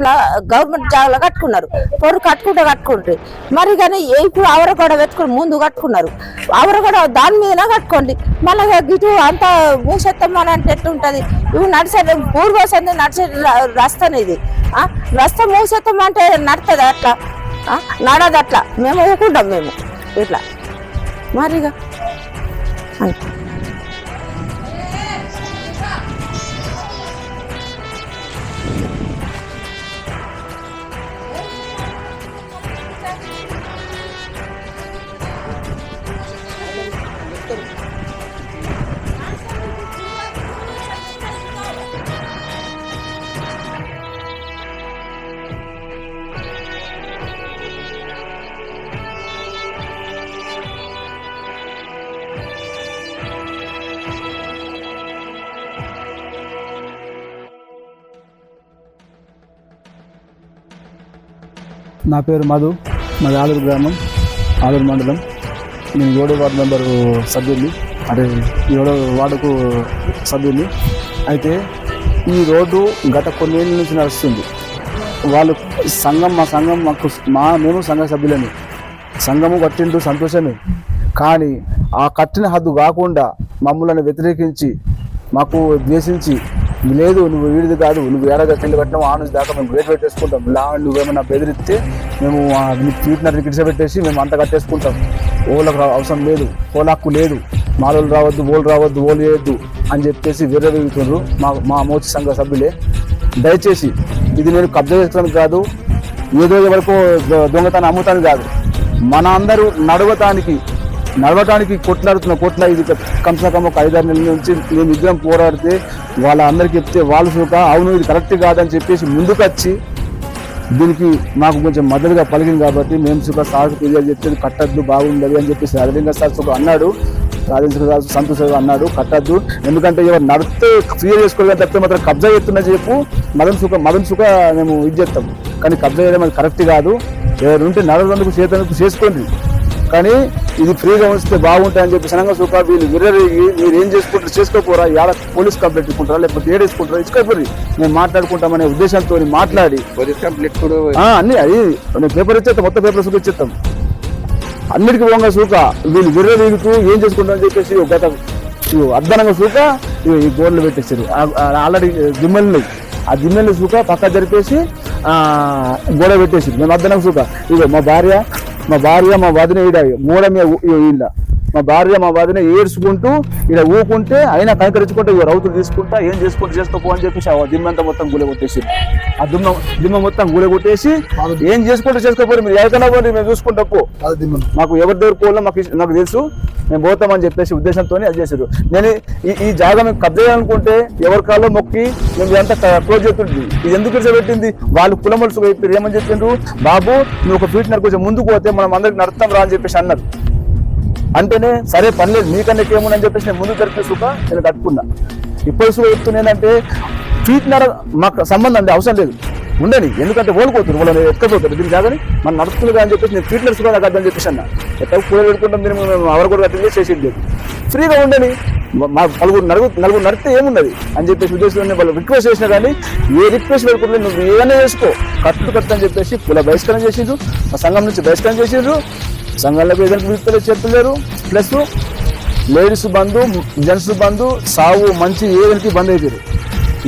జాగాలో గవర్నమెంట్ జాగాలో కట్టుకున్నారు. పొరు కట్టుకుంటారు. మరి కానీ ఇప్పుడు అవరగొడ పెట్టుకుని ముందు కట్టుకున్నారు. అవరగొడ దాని మీదనే కట్టుకోండి. మళ్ళీ ఇటు అంతా మూసెత్తం అని అంటే ఎట్లుంటది? ఇవి నడిచే పూర్వసంది నడిచే రస్తనే ఇది. రస్త మూసెత్తం అంటే నడుతుంది అట్లా? నడదు అట్లా. మేము ఊరుకుంటాం మేము ఇట్లా మరిగా అంతే. నా పేరు మధు, మాది ఆలూరు గ్రామం, ఆలూరు మండలం. నేను 7వ వార్డు మెంబరు సభ్యుల్ని, అంటే 7వ వార్డుకు సభ్యుల్ని. అయితే ఈ రోడ్డు గత కొన్నేళ్ళ నుంచి నడుస్తుంది. వాళ్ళు మా సంఘం మేము సంఘ సభ్యులని, సంఘము కట్టిండు సంతోషమే. కానీ ఆ కట్టిన హద్దు కాకుండా మమ్మల్ని వ్యతిరేకించి మాకు ద్వేషించి, లేదు నువ్వు వీడిది కాదు, నువ్వు ఏడాది కట్టినావు ఆ నుంచి దాకా మేము గేట్ పెట్టేసుకుంటాం, నువ్వేమన్నా బెదిరిస్తే మేము ట్వీట్నర్ని కిడిసపెట్టేసి మేము అంత కట్టేసుకుంటాం, ఓళ్ళకు అవసరం లేదు, ఓలాక్కు లేదు, మాలోళ్ళు రావద్దు, ఓళ్ళు చేయొద్దు అని చెప్పేసి విర్రవీగుతున్నారు మా మోచి సంఘ సభ్యులే. దయచేసి ఇది నేను కబ్జా చేసుకోవడానికి కాదు, ఏదో వరకు దొంగతనం అమ్ముతానికి కాదు, మన అందరూ నడవటానికి కొట్లాడుతున్న ఇది కమ్సకం ఒక 5-6 నెలల నుంచి మేము ఇద్దరం పోరాడితే వాళ్ళందరికీ చెప్తే వాళ్ళు సుఖ అవును ఇది కరెక్ట్ కాదని చెప్పేసి ముందుకు వచ్చి దీనికి మాకు కొంచెం మద్దతుగా పలికింది. కాబట్టి మేము సుఖ సార్కు ఫిర్యాదు చెప్తే కట్టద్దు బాగుండదు అని చెప్పేసి రాజలింగ సార్ సుఖ అన్నాడు, సంతోషంగా అన్నాడు కట్టద్దు, ఎందుకంటే ఎవరు నడితే క్లియర్ చేసుకోవాలి తప్పితే మాత్రం కబ్జా చేస్తున్నా చెప్పు మదన్ సుఖ మేము ఇది చేస్తాం. కానీ కబ్జా చేయడం అది కరెక్ట్ కాదు. ఎవరు ఉంటే నడవడానికి చేతనందుకు చేసుకోండి, కానీ ఇది ఫ్రీగా ఉంచితే బాగుంటాయని చెప్పి సనంగా సుఖ వీళ్ళు విర్రవేగి మీరు ఏం చేసుకుంటారు చేసుకోపోరా, ఏడ పోలీస్ కంప్లైంట్ ఇచ్చుకుంటారా లేకపోతే ఏడేసుకుంటారా ఇచ్చుకోపోయి మేము మాట్లాడుకుంటామనే ఉద్దేశంతో మాట్లాడి పోలీస్ కంప్లైంట్ అన్ని అది నేను పేపర్ ఇచ్చేస్తాం, మొత్తం పేపర్ సుఖ ఇచ్చేస్తాం అన్నిటికీ పోగా సూక వీళ్ళు విర్రవేగుతూ ఏం చేసుకుంటామని చెప్పేసి గత అర్ధనంగా సూక ఈ గోడలు పెట్టేసారు. ఆల్రెడీ దిమ్మల్ని ఆ దిమ్మల్ని సూక పక్క జరిపేసి గోడ పెట్టేసి మేము అర్ధనంగా సూక ఇక మా భార్య మా వదిన ఈడ గోడ మీద ఈళ్ళ మా భార్య మా వదిన ఏడ్చుకుంటూ ఇలా ఊకుంటే అయినా కనకరించుకుంటే రౌతులు తీసుకుంటా ఏం చేసుకోపో అని చెప్పేసి ఆ దిమ్మంతా మొత్తం గులె కొట్టేసి ఆ దిమ్మ మొత్తం గులె కొట్టేసి ఏం చేసుకోపోయి మీరు ఎవరికైనా పోయి మేము చూసుకుంటా పో, మాకు ఎవరి దగ్గర పోవాలో నాకు తెలుసు, మేము పోతామని చెప్పేసి ఉద్దేశంతో అది చేశారు. నేను ఈ జాగా మేము కబ్జా చేయాలనుకుంటే ఎవరి కాల్లో మొక్కి మేము ఎంత క్లోజ్ చేస్తుంటుంది. ఇది ఎందుకు పెట్టింది వాళ్ళు కులమలుసు చెప్పారు, ఏమని చెప్పిండ్రు, బాబు నువ్వు ఒక ఫీట్నర్ కొంచెం ముందుకు పోతే మనం అందరికి నడుస్తాం రా అని చెప్పేసి అన్నారు. అంటేనే సరే పర్లేదు మీకన్నా ఏముందని చెప్పేసి నేను ముందు జరిపే సుఖ నేను కట్టుకున్నా. ఇప్పుడు సుఖ చెప్తున్నా ఏంటంటే ఫీట్నర్ మాకు సంబంధం అండి అవసరం లేదు ఉండని, ఎందుకంటే ఓడిపోతున్నారు వాళ్ళని ఎక్కకపోతారు దీని కాదని మనం నడుస్తుంది అని చెప్పేసి నేను ఫీట్నర్ సుఖ నాకు అర్థం చెప్పేసి అన్న ఎక్కడ కూర పెట్టుకుంటాం మేము ఎవరు కూడా కట్టి చేసేది లేదు, ఫ్రీగా ఉండని మా నలుగురు నడితే ఏమున్నది అని చెప్పేసి ఉద్దేశంలో వాళ్ళు రిక్వెస్ట్ చేసినా కానీ ఏ రిక్వెస్ట్ పెట్టుకుంటే నువ్వు ఏమైనా చేసుకో కట్టు అని చెప్పేసి కుల బహిష్కరణ చేసిండ్రు, మా సంఘం నుంచి బహిష్కరణ చేసిండ్రు, సంఘాలకు ఏదైనా పిలుపులు చెప్తలేరు, ప్లస్ లేడీస్ బంధు జెంట్స్ బంధు సావు మంచి ఏదైనా బంద్ అయిపోయారు.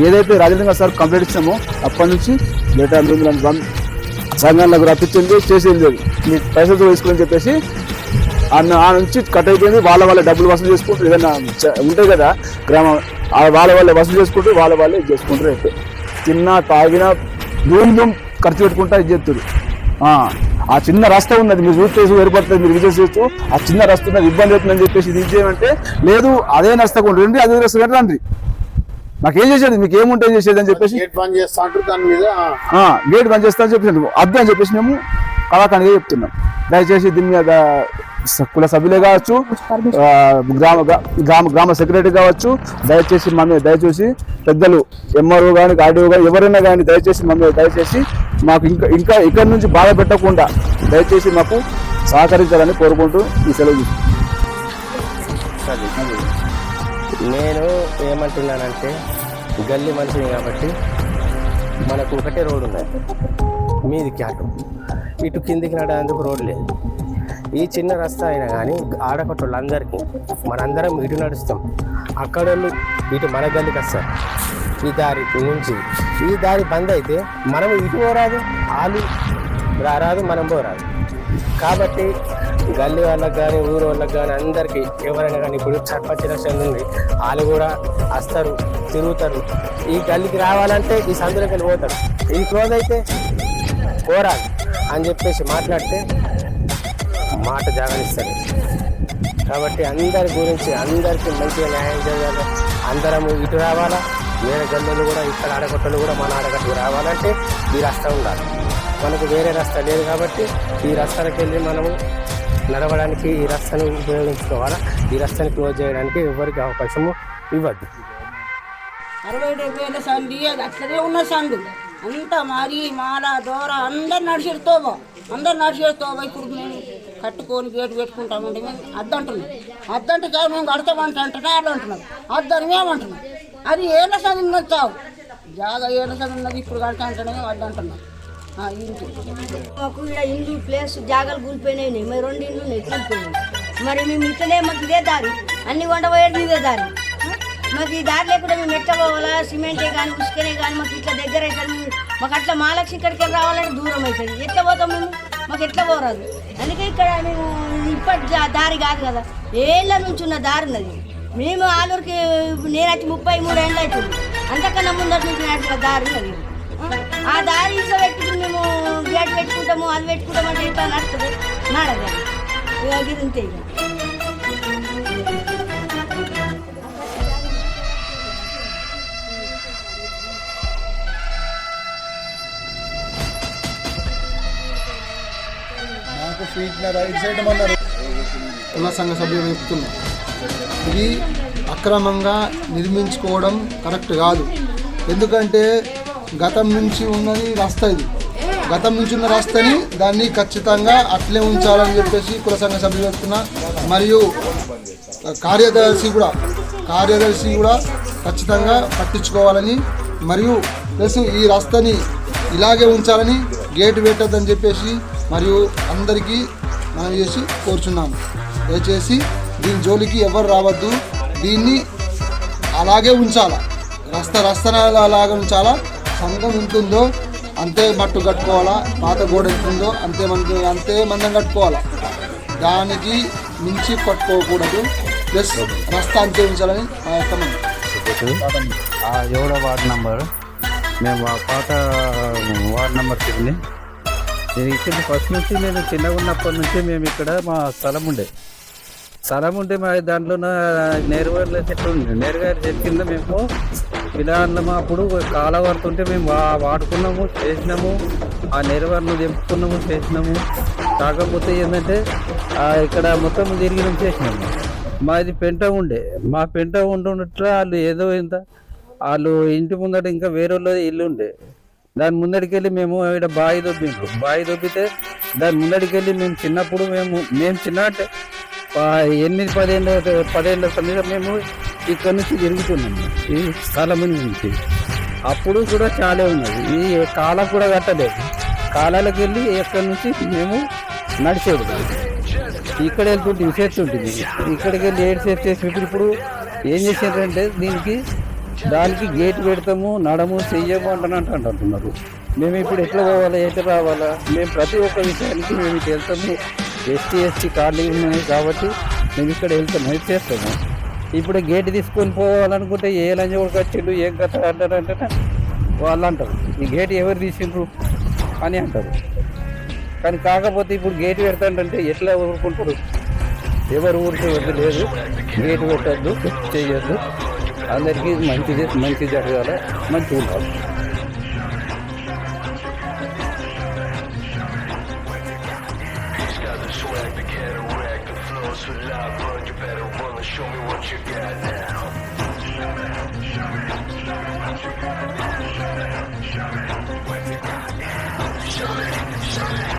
ఏదైతే రాజలింగ సార్ కంప్లైంట్ ఇచ్చామో అప్పటి నుంచి బేటా మిమ్మల్ని బంద్ సంఘాలకు రప్పించింది చేసేది లేదు, మీ పైసలు వేసుకోని చెప్పేసి ఆ నుంచి కట్ అయిపోయింది. వాళ్ళ డబ్బులు వసూలు చేసుకుంటూ ఏదైనా ఉంటాయి కదా గ్రామం వాళ్ళ వసూలు చేసుకుంటూ వాళ్ళే ఇది చేసుకుంటారు. అయితే తిన్నా తాగినా రూమ్ ఖర్చు పెట్టుకుంటా ఇది చేస్తారు. ఆ చిన్న రస్తా ఉన్నది మీరు చూస్తే ఏర్పడుతుంది, మీరు విజయ్ చేయొచ్చు, ఆ చిన్న రస్తా ఉన్నది ఇబ్బంది అవుతుందని చెప్పేసి ఇది చేయమంటే లేదు అదే రస్తా రండి అదే రస్తా రండి నాకేం చేసేది మీకు ఏముంటే చేసేది అని చెప్పేసి గేట్ బంద్ చేస్తా అని చెప్పేసి అద్దు అని చెప్పేసి మేము కళాఖండిగా చెప్తున్నాం. దయచేసి దీని మీద కుల సభ్యులే కావచ్చు, గ్రామ సెక్రటరీ కావచ్చు, దయచేసి దయచేసి పెద్దలు ఎంఆర్ఓ కానీ ఆర్డీఓ కానీ ఎవరైనా కానీ దయచేసి మాకు ఇంకా ఇక్కడి నుంచి బాధ పెట్టకుండా దయచేసి మాకు సహకరించాలని కోరుకుంటూ ఈ సెలవు. నేను ఏమంటున్నానంటే గల్లీ మనిషిని కాబట్టి మనకు ఒకటే రోడ్డు ఉన్నది, మీదికి అటు ఇటు కిందికి నడేందుకు రోడ్డు లేదు. ఈ చిన్న రస్తా అయినా కానీ ఆడపట్టులందరికీ మనందరం ఇటు నడుస్తాం, అక్కడోళ్ళు ఇటు మన గల్లికి వస్తారు. ఈ దారి నుంచి ఈ దారి బంద్ అయితే మనం ఇటు పోరాదు, వాళ్ళు రారాదు, మనం పోరాదు. కాబట్టి గల్లీ వాళ్ళకి కానీ ఊరు వాళ్ళకి కానీ అందరికీ ఎవరైనా కానీ ఇప్పుడు సర్పంచ్ ఎలక్షన్ ఉంది, వాళ్ళు కూడా వస్తారు, తిరుగుతారు. ఈ గల్లీకి రావాలంటే ఈ సందులోకి వెళ్ళి పోతారు, ఇది క్లోజ్ అయితే పోరాదు అని చెప్పేసి మాట్లాడితే మాట జాగరిస్తారు. కాబట్టి అందరి గురించి అందరికీ మంచిగా న్యాయం చేయాలి. అందరము ఇటు రావాలా, వేరే గల్లీలు కూడా ఇక్కడ ఆడగట్టలు కూడా మన ఆడగట్టుకు రావాలంటే ఈ రస్తా ఉండాలి. మనకు వేరే రస్తా లేదు కాబట్టి ఈ రస్తానికి వెళ్ళి మనము నడవడానికి ఈ రస్తాను ఉపయోగించుకోవాలా. ఈ రస్తాని క్లోజ్ చేయడానికి ఎవరికి అవకాశము ఇవ్వద్దు. 60-70 సండి అది అట్లనే ఉన్న సండు అంతా మరి మాల దూర అందరు నడిచేస్తోవా, అందరు నడిచేస్తోవా. ఇప్పుడు మేము కట్టుకొని గేటు పెట్టుకుంటామంటే మేము అద్దంటున్నాం, అద్దంటే కాదు మేము కడతామంటే అంటున్నా వాళ్ళు అంటున్నారు, అద్దని మేమంటున్నాం. అది ఏళ్ళ సంది ఉన్నది చావు జాగా ఏళ్ళ సంది ఉన్నది, ఇప్పుడు కడతా అంటేనే మేము అద్దంటున్నాం. మాకు ఇక్కడ ఇల్లు ప్లేస్ జాగాలు కూలిపోయినాయి, మరి 2 ఇళ్ళు ఉన్నాయి కూలిపోయినాయి. మరి మేము ఇట్లనే మాకు ఇదే దారి, అన్ని వంట పోయేది ఇదే దారి. మాకు ఈ దారి లేకుండా మేము ఎట్లా పోవాలా, సిమెంటే కానీ ఉసుకనే కానీ మాకు ఇట్లా దగ్గర అవుతుంది. మాకు అట్లా మాలక్షి ఇక్కడికి రావాలంటే దూరం అవుతుంది, ఎట్లా పోతాం మేము, మాకు ఎట్లా పోరాదు. అందుకే ఇక్కడ మేము ఇప్పటి దారి కాదు కదా, ఏళ్ళ నుంచి ఉన్న దారి ఉన్నది. మేము ఆలూరుకి నేను వచ్చి 33 ఏళ్ళు అవుతుంది, అంతకన్నా ముందటి నుంచి నడిచిన దారి ఉన్నది. ఆ దారి ఇట్లా పెట్టుకుని మేము గేట్ పెట్టుకుంటాము, అది పెట్టుకుంటామంటే ఇట్లా నడుస్తుంది, నడదు. ఇక ఇది ఉంటే నాకు స్వీట్ రైట్ సైడ్ అన్నారు కుల సంఘ సభ్యులు చెప్తున్నారు. ఇది అక్రమంగా నిర్మించుకోవడం కరెక్ట్ కాదు. ఎందుకంటే గతం నుంచి ఉన్నది రస్తా, ఇది గతం నుంచి ఉన్న రస్తని దాన్ని ఖచ్చితంగా అట్లే ఉంచాలని చెప్పేసి కుల సంఘ సభ్యులు చెప్తున్నా. మరియు కార్యదర్శి కూడా ఖచ్చితంగా పట్టించుకోవాలని, మరియు ప్లస్ ఈ రస్తని ఇలాగే ఉంచాలని, గేటు పెట్టద్దని చెప్పేసి మరియు అందరికీ మనం చేసి కోరుచున్నాము. దయచేసి దీని జోలికి ఎవరు రావద్దు, దీన్ని అలాగే ఉంచాలా, రస్తనాలు అలాగే ఉంచాలా. సంఘం ఉంటుందో అంతే మట్టు కట్టుకోవాలా, పాత గోడ ఉంటుందో అంతే మందం కట్టుకోవాలా, దానికి మించి కట్టుకోకూడదు. ప్లస్ రస్తా అంతే ఉంచాలని మా యొక్క మనం 7వ వార్డు నంబర్, మేము పాత వార్డు నెంబర్ 6ని. నేను ఇక్కడ ఫస్ట్ నుంచి నేను చిన్నగా ఉన్నప్పటి నుంచి మేము ఇక్కడ మా స్థలం ఉండే మా దాంట్లో నేరుగాయల చెట్టు ఉండే, నేరుగాయల చెట్టు కింద మేము పిల్లలు అప్పుడు కాలువ పడుతుంటే మేము వాడుకున్నాము, చేసినాము, ఆ నేరువారిని తెంపుకున్నాము, చేసినాము. కాకపోతే ఏంటంటే ఇక్కడ మొత్తం తిరిగినాం, చేసినాము. మాది పెంట ఉండే, మా పెంట ఉండున్నట్లా వాళ్ళు ఏదో ఇంత వాళ్ళు ఇంటి ముందట ఇంకా వేరే వాళ్ళది ఇల్లు ఉండే, దాని ముందడికి వెళ్ళి మేము ఇక్కడ బావి దొబ్బితే దాని ముందడికి వెళ్ళి మేము చిన్నప్పుడు మేము చిన్న అంటే 8-10 ఏళ్ళ సమయంలో మేము ఇక్కడ నుంచి తిరుగుతున్నాము ఈ స్థలం నుంచి. అప్పుడు కూడా చాలా ఉన్నది, ఈ కాలం కూడా కట్టలేదు, కాలాలకు వెళ్ళి ఎక్కడి నుంచి మేము నడిచేది. ఇక్కడ వెళ్తుంటే చేతి ఉంటుంది, ఇక్కడికి వెళ్ళి చేసి ఇప్పుడు ఏం చేసేదంటే దానికి గేట్ పెడతాము, నడము చెయ్యము అంటున్నారు. మేము ఇప్పుడు ఎట్లా పోవాలా, ఎట్లా రావాలా, మేము ప్రతి ఒక్క విషయానికి మేము ఇటు వెళ్తాము. ఎస్టీ కార్డు ఉన్నాయి కాబట్టి మేము ఇక్కడ వెళ్తాము, చేస్తాము. ఇప్పుడు గేట్ తీసుకొని పోవాలనుకుంటే ఏ లంజ కూడా వచ్చిండు, ఏం కథ అంటారంటే వాళ్ళు అంటారు ఈ గేట్ ఎవరు తీసిండ్రు అని అంటారు. కానీ కాకపోతే ఇప్పుడు గేట్ పెడతాంటే ఎట్లా ఊరుకుంటారు, ఎవరు ఊరుకోవద్దు, లేదు గేట్ పెట్టద్దు, చేయొద్దు. అందరికీ మంచి జరగాలి, మంచిగా ఉండాలి.